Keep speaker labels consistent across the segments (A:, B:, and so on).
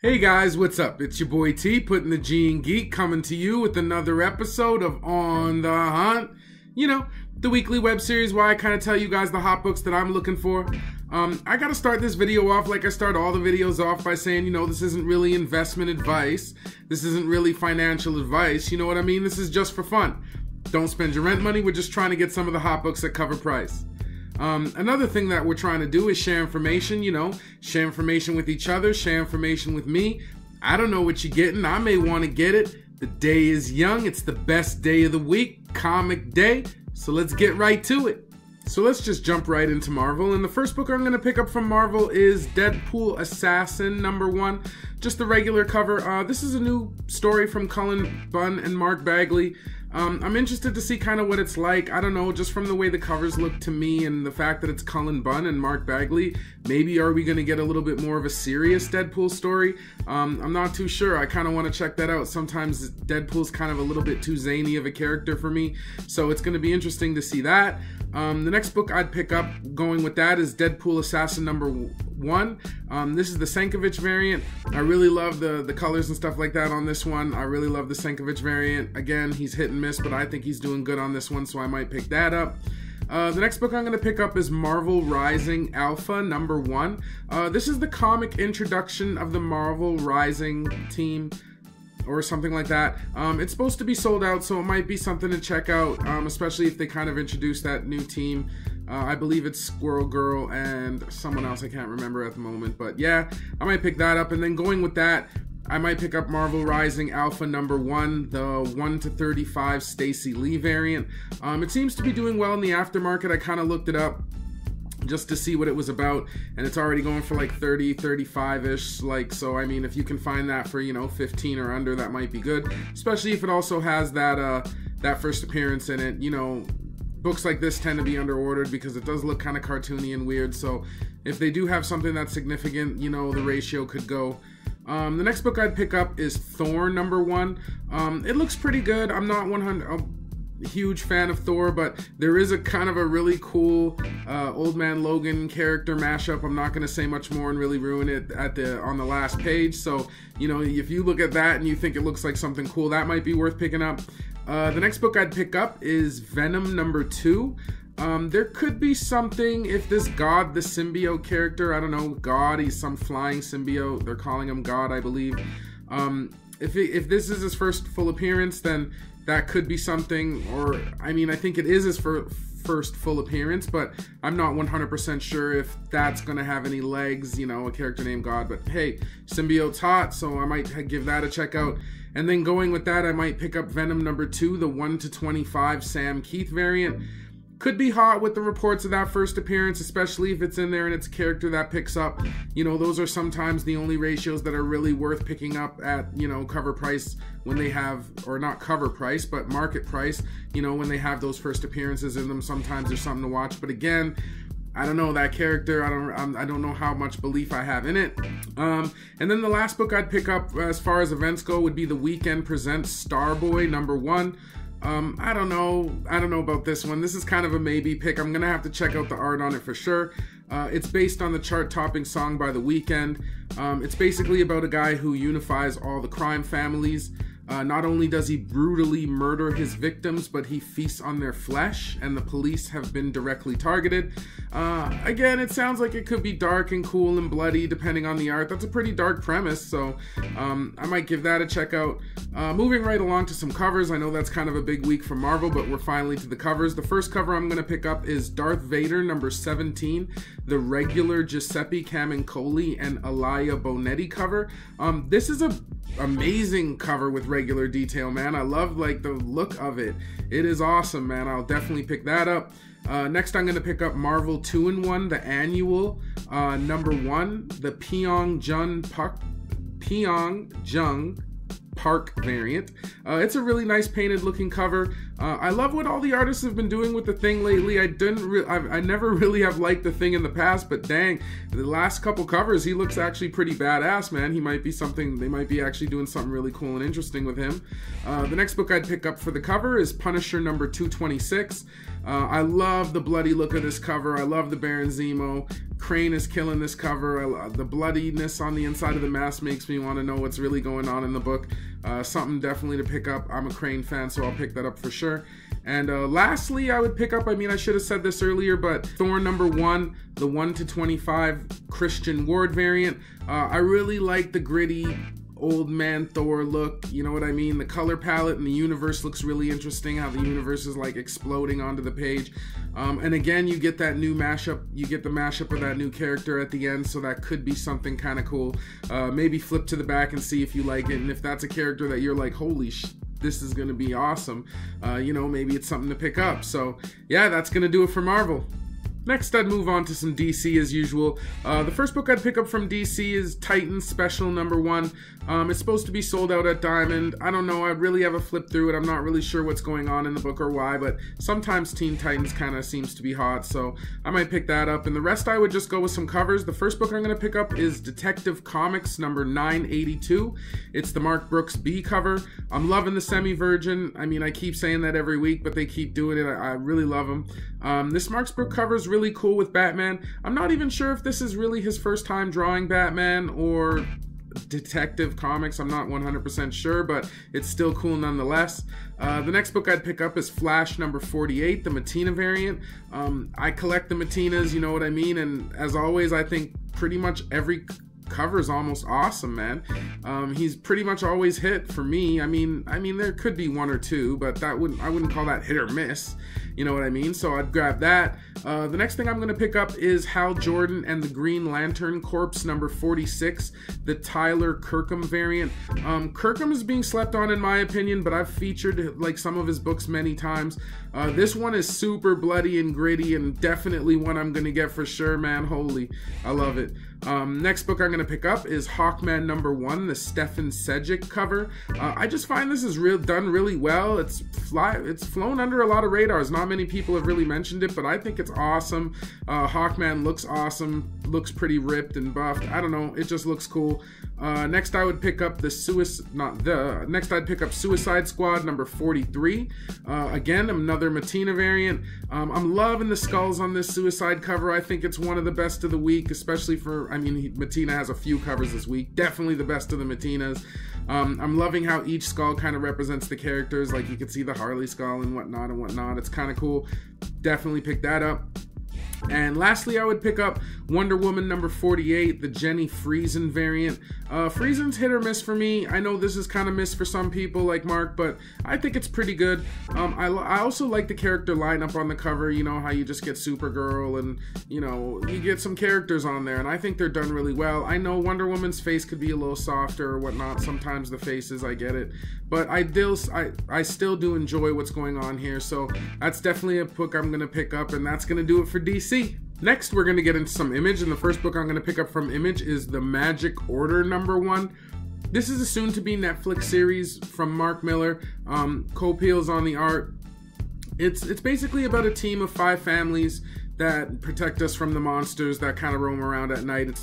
A: Hey guys, what's up? It's your boy T, putting the G in Geek, coming to you with another episode of On the Hunt. You know, the weekly web series where I kind of tell you guys the hot books that I'm looking for. I gotta start this video off like I start all the videos off by saying, you know, this isn't really investment advice. This isn't really financial advice. You know what I mean? This is just for fun. Don't spend your rent money. We're just trying to get some of the hot books at cover price. Another thing that we're trying to do is share information, you know, share information with each other, share information with me. I don't know what you're getting. I may want to get it. The day is young. It's the best day of the week, comic day. So let's get right to it. So let's just jump right into Marvel. And the first book I'm going to pick up from Marvel is Deadpool Assassin #1. Just the regular cover. This is a new story from Cullen Bunn and Mark Bagley. I'm interested to see kind of what it's like. I don't know, just from the way the covers look to me and the fact that it's Cullen Bunn and Mark Bagley, maybe are we going to get a little bit more of a serious Deadpool story? I'm not too sure. I kind of want to check that out. Sometimes Deadpool's kind of a little bit too zany of a character for me, so it's going to be interesting to see that. The next book I'd pick up going with that is Deadpool Assassin #1. This is the Sankovic variant. I really love the colors and stuff like that on this one. I really love the Sankovic variant. Again, he's hit and miss, but I think he's doing good on this one, so I might pick that up. The next book I'm going to pick up is Marvel Rising Alpha #1. This is the comic introduction of the Marvel Rising team, or something like that. It's supposed to be sold out, so it might be something to check out, especially if they kind of introduce that new team. I believe it's Squirrel Girl and someone else I can't remember at the moment, but yeah, I might pick that up. And then going with that, I might pick up Marvel Rising Alpha #1, the 1-35 Stacey Lee variant. It seems to be doing well in the aftermarket. I kind of looked it up just to see what it was about, and it's already going for like 30, 35-ish, like, so I mean, if you can find that for, you know, 15 or under, that might be good, especially if it also has that that first appearance in it. You know, books like this tend to be under-ordered because it does look kind of cartoony and weird, so if they do have something that's significant, you know, the ratio could go. The next book I'd pick up is Thor #1. It looks pretty good. I'm not a huge fan of Thor, but there is a kind of a really cool Old Man Logan character mashup. I'm not going to say much more and really ruin it on the last page. So, you know, if you look at that and you think it looks like something cool, that might be worth picking up. The next book I'd pick up is Venom #2. There could be something if this God, the symbiote character, I don't know, God, he's some flying symbiote. They're calling him God, I believe. If this is his first full appearance, then that could be something, or, I mean, I think it is his first full appearance, but I'm not 100% sure if that's going to have any legs, you know, a character named God. But hey, symbiote's hot, so I might give that a check out. And then going with that, I might pick up Venom #2, the 1-25 Sam Keith variant. Could be hot with the reports of that first appearance, especially if it's in there and it's a character that picks up. You know, those are sometimes the only ratios that are really worth picking up at, you know, cover price when they have, or not cover price, but market price, you know, when they have those first appearances in them. Sometimes there's something to watch, but again, I don't know, that character, I don't know how much belief I have in it. And then the last book I'd pick up as far as events go would be The Weekend Presents Starboy #1. I don't know about this one. This is kind of a maybe pick. I'm gonna have to check out the art on it for sure. It's based on the chart-topping song by The Weeknd. It's basically about a guy who unifies all the crime families. Not only does he brutally murder his victims, but he feasts on their flesh, and the police have been directly targeted. Again, it sounds like it could be dark and cool and bloody depending on the art. That's a pretty dark premise, so I might give that a check out. Moving right along to some covers. I know that's kind of a big week for Marvel, but we're finally to the covers. The first cover I'm going to pick up is Darth Vader #17, the regular Giuseppe Camuncoli and Elia Bonetti cover. This is a amazing cover with regular detail, man. I love like the look of it. It is awesome, man. I'll definitely pick that up. Next, I'm going to pick up Marvel 2-in-1, the annual #1, the Pyeongjong Park variant. It's a really nice painted looking cover. I love what all the artists have been doing with the Thing lately. I never really have liked the Thing in the past, but dang, the last couple covers, he looks actually pretty badass, man. He might be something, they might be actually doing something really cool and interesting with him. The next book I'd pick up for the cover is Punisher #226. I love the bloody look of this cover. I love the Baron Zemo. Crane is killing this cover. The bloodiness on the inside of the mask makes me want to know what's really going on in the book. Something definitely to pick up. I'm a Crane fan, so I'll pick that up for sure. And lastly, I would pick up, I should have said this earlier, but Thor #1, the 1/25 Christian Ward variant. I really like the gritty old man Thor look, you know what I mean? The color palette and the universe looks really interesting, how the universe is like exploding onto the page. And again, you get that new mashup, you get the mashup of that new character at the end, so that could be something kind of cool. Maybe flip to the back and see if you like it, and if that's a character that you're like, holy this is gonna be awesome, maybe it's something to pick up. So yeah, that's gonna do it for Marvel. Next, I'd move on to some DC as usual. The first book I'd pick up from DC is Titans Special #1. It's supposed to be sold out at Diamond. I don't know, I really haven't flipped through it. I'm not really sure what's going on in the book or why, but sometimes Teen Titans kind of seems to be hot, so I might pick that up. And the rest I would just go with some covers. The first book I'm going to pick up is Detective Comics #982. It's the Mark Brooks B cover. I'm loving the Semi-Virgin. I keep saying that every week, but they keep doing it. I really love them. This Mark Brooks cover is really cool with Batman. I'm not even sure if this is really his first time drawing Batman or Detective Comics. I'm not 100% sure, but it's still cool nonetheless. The next book I'd pick up is Flash #48, the Matina variant. I collect the Matinas, you know what I mean, and as always, I think pretty much every cover is almost awesome, man. He's pretty much always hit for me. There could be one or two, but I wouldn't call that hit or miss. You know what I mean? So I'd grab that. The next thing I'm going to pick up is Hal Jordan and the Green Lantern Corps #46, the Tyler Kirkham variant. Kirkham is being slept on in my opinion, but I've featured like some of his books many times. This one is super bloody and gritty and definitely one I'm going to get for sure, man. Holy, I love it. Next book I'm going to pick up is Hawkman #1, the Stefan Sejic cover. I just find this is done really well. It's flown under a lot of radars. Not many people have really mentioned it, but I think it's awesome. Hawkman looks awesome, looks pretty ripped and buffed. I don't know, it just looks cool. Next I would pick up Next I'd pick up Suicide Squad #43. Again, another Matina variant. I'm loving the skulls on this Suicide cover. I think it's one of the best of the week, especially for, Matina has a few covers this week. Definitely the best of the Matinas. I'm loving how each skull kind of represents the characters. Like you can see the Harley skull and whatnot. It's kind of cool. Definitely pick that up. And lastly, I would pick up Wonder Woman #48, the Jenny Friesen variant. Friesen's hit or miss for me. I know this is kind of miss for some people like Mark, but I think it's pretty good. I also like the character lineup on the cover. You know how you just get Supergirl and, you get some characters on there, and I think they're done really well. I know Wonder Woman's face could be a little softer or whatnot. Sometimes the faces, I get it. But I still do enjoy what's going on here, so that's definitely a book I'm going to pick up, and that's going to do it for DC. Next, we're going to get into some Image, and the first book I'm going to pick up from Image is The Magic Order #1. This is a soon-to-be Netflix series from Mark Miller. Co-Peel's on the art. It's basically about a team of 5 families that protect us from the monsters that kind of roam around at night.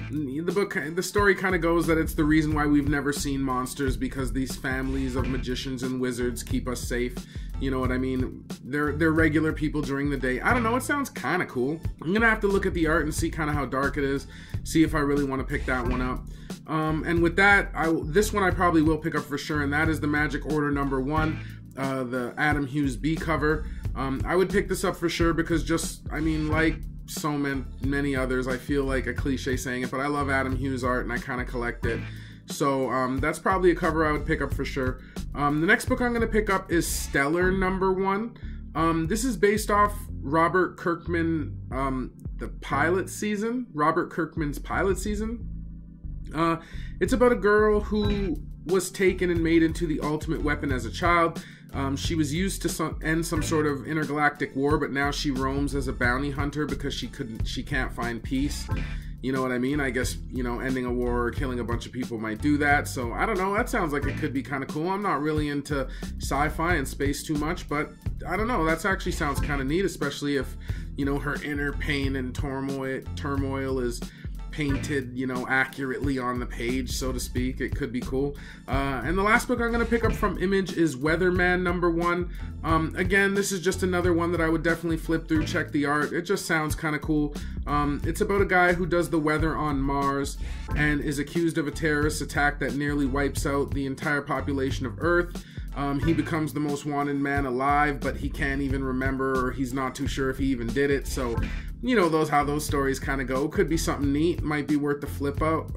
A: The story kind of goes that it's the reason why we've never seen monsters, because these families of magicians and wizards keep us safe. You know what I mean? They're regular people during the day. I don't know, it sounds kind of cool. I'm gonna have to look at the art and see kind of how dark it is, see if I really want to pick that one up. And with that, this one I probably will pick up for sure, and that is The Magic Order #1, the Adam Hughes B cover. I would pick this up for sure because like so many others, I feel like a cliche saying it, but I love Adam Hughes art and I kind of collect it. So that's probably a cover I would pick up for sure. The next book I'm going to pick up is Stellar #1. This is based off Robert Kirkman, Robert Kirkman's pilot season. It's about a girl who was taken and made into the ultimate weapon as a child. She was used to end some sort of intergalactic war, but now she roams as a bounty hunter because she can't find peace. You know what I mean? I guess, ending a war or killing a bunch of people might do that. So I don't know. That sounds like it could be kind of cool. I'm not really into sci-fi and space too much, but I don't know. That actually sounds kind of neat, especially if, her inner pain and turmoil is painted, you know, accurately on the page, so to speak. It could be cool. And the last book I'm going to pick up from Image is Weatherman #1. Again, this is just another one that I would definitely flip through, check the art. It just sounds kind of cool. It's about a guy who does the weather on Mars and is accused of a terrorist attack that nearly wipes out the entire population of Earth. He becomes the most wanted man alive, but he can't even remember, or he's not too sure if he even did it. So, you know, how those stories kind of go. Could be something neat. Might be worth the flip out.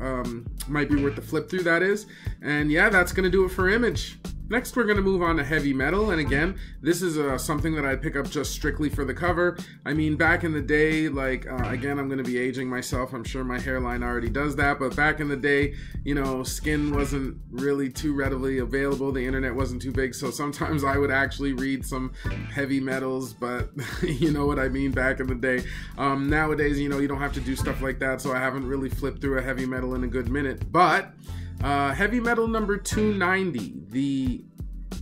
A: Might be worth the flip through, that is. And yeah, that's going to do it for Image. Next, we're going to move on to heavy metal, and again, this is something that I'd pick up just strictly for the cover. I mean, back in the day, like, again, I'm going to be aging myself. I'm sure my hairline already does that, but back in the day, you know, skin wasn't really too readily available. The internet wasn't too big, so sometimes I would actually read some heavy metals, but you know what I mean, back in the day. Nowadays, you know, you don't have to do stuff like that, so I haven't really flipped through a heavy metal in a good minute, but heavy metal number 290, the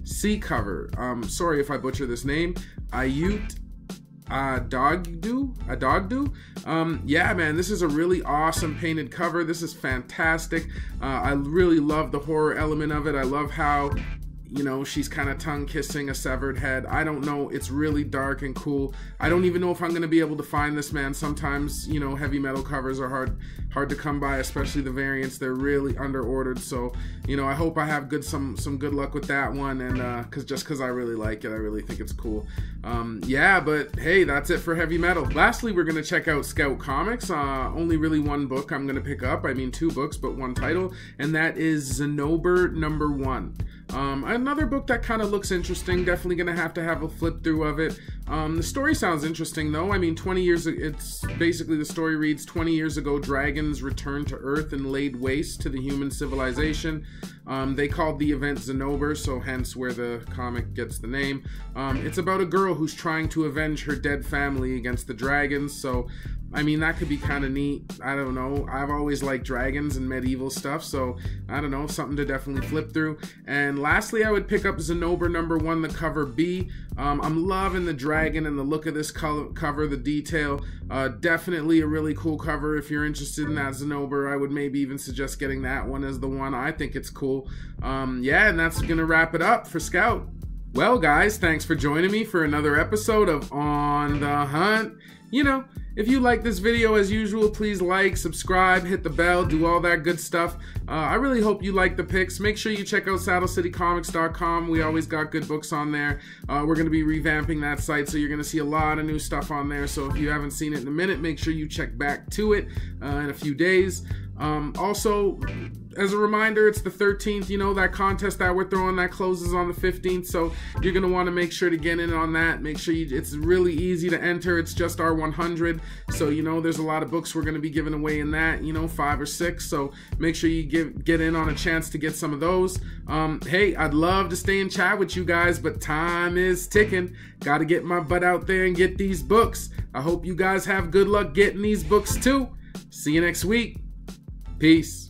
A: C cover. Sorry if I butcher this name. Ayut Adogdu. Yeah, man, this is a really awesome painted cover. This is fantastic. I really love the horror element of it. I love how, you know, she's kind of tongue kissing a severed head. I don't know. It's really dark and cool. I don't even know if I'm going to be able to find this, man. Sometimes, you know, heavy metal covers are hard to come by, especially the variants. They're really under ordered. So, you know, I hope I have some good luck with that one. And because I really like it, I really think it's cool. Yeah, but hey, that's it for heavy metal. Lastly, we're going to check out Scout Comics. Only really one book I'm going to pick up. I mean, 2 books, but 1 title. And that is Zenobor #1. Another book that kind of looks interesting. Definitely gonna have to have a flip through of it. The story sounds interesting though. I mean, 20 years, it's basically, the story reads, 20 years ago, dragons returned to Earth and laid waste to the human civilization. They called the event Zenobor, so hence where the comic gets the name. It's about a girl who's trying to avenge her dead family against the dragons, so I mean, that could be kind of neat. I don't know. I've always liked dragons and medieval stuff, so I don't know, something to definitely flip through. And lastly, I would pick up Zenobor #1, the cover B. I'm loving the dragon and the look of this cover, the detail. Definitely a really cool cover. If you're interested in that Zenobor, I would maybe even suggest getting that one as the one. I think it's cool. Yeah, and that's gonna wrap it up for Scout. Well, guys, thanks for joining me for another episode of On the Hunt. You know, if you like this video, as usual, please like, subscribe, hit the bell, do all that good stuff. I really hope you like the picks. Make sure you check out saddlecitycomics.com. We always got good books on there. We're going to be revamping that site, so you're going to see a lot of new stuff on there. So if you haven't seen it in a minute, make sure you check back to it in a few days. Also, as a reminder, it's the 13th, you know, that contest that we're throwing, that closes on the 15th, so you're going to want to make sure to get in on that. Make sure it's really easy to enter. It's just our 100, so, you know, there's a lot of books we're going to be giving away in that, you know, 5 or 6, so make sure you get in on a chance to get some of those. Hey, I'd love to stay and chat with you guys, but time is ticking. Got to get my butt out there and get these books. I hope you guys have good luck getting these books too. See you next week. Peace.